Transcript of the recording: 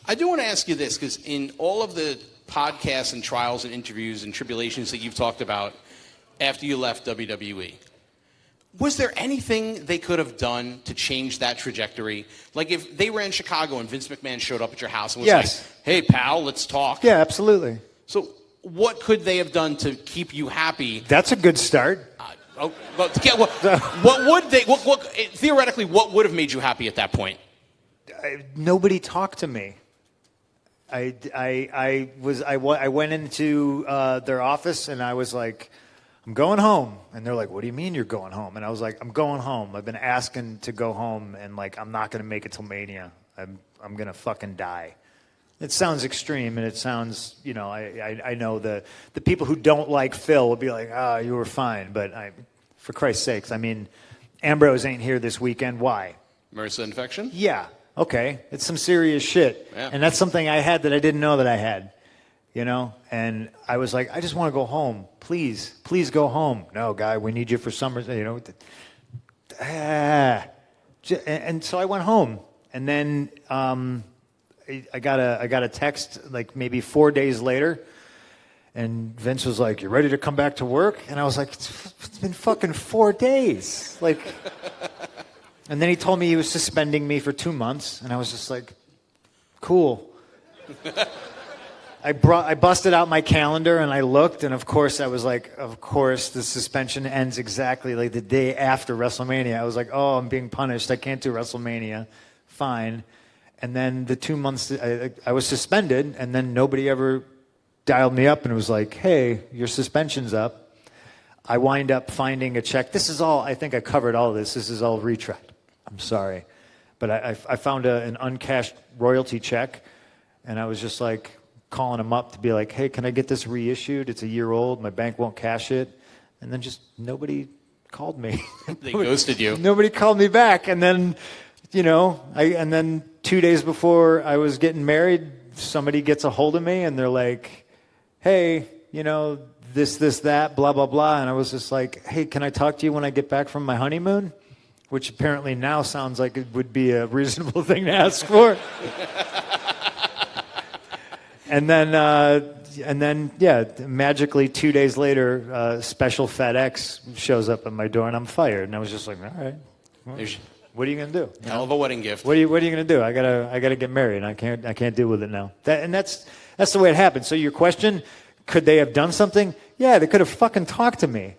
I do want to ask you this, because in all of the podcasts and trials and interviews and tribulations that you've talked about after you left WWE, was there anything they could have done to change that trajectory? Like if they were in Chicago and Vince McMahon showed up at your house and was like, hey, pal, let's talk. Yeah, absolutely. So what could they have done to keep you happy? That's a good start. Theoretically, what would have made you happy at that point? Nobody talked to me. I went into their office and I was like, I'm going home. And they're like, what do you mean you're going home? And I was like, I'm going home. I've been asking to go home, and like, I'm not going to make it till Mania. I'm going to fucking die. It sounds extreme, and it sounds, you know, I know the people who don't like Phil will be like, you were fine. But for Christ's sakes, I mean, Ambrose ain't here this weekend. Why? MRSA infection? Yeah. Okay. It's some serious shit. Yeah. And that's something I had that I didn't know that I had. You know, and I was like, I just want to go home. Please go home. No, guy, we need you for summer. You know, and so I went home, and then I got a text like maybe 4 days later, and Vince was like, "You ready to come back to work?" And I was like, "It's been fucking 4 days." Like, and then he told me he was suspending me for 2 months, and I was just like, "Cool." I busted out my calendar and I looked, and of course I was like, of course the suspension ends exactly like the day after WrestleMania. I was like, oh, I'm being punished. I can't do WrestleMania. Fine. And then the 2 months I was suspended, and then nobody ever dialed me up and was like, hey, your suspension's up. I wind up finding a check. This is all, I think I covered all of this. This is all retread. I'm sorry. But I found an uncashed royalty check, and I was just like, calling him up to be like, hey, can I get this reissued? It's a year old. My bank won't cash it. And then just nobody called me. They ghosted you. Nobody called me back. And then, you know, and then 2 days before I was getting married, somebody gets a hold of me and they're like, hey, you know, this, that, blah, blah, blah. And I was just like, hey, can I talk to you when I get back from my honeymoon? Which apparently now sounds like it would be a reasonable thing to ask for. And then, yeah, magically 2 days later, special FedEx shows up at my door, and I'm fired. And I was just like, all right, well, what are you gonna do? Hell of a wedding gift. What are you gonna do? I gotta get married. I can't deal with it now. That's the way it happened. So your question, could they have done something? Yeah, they could have fucking talked to me.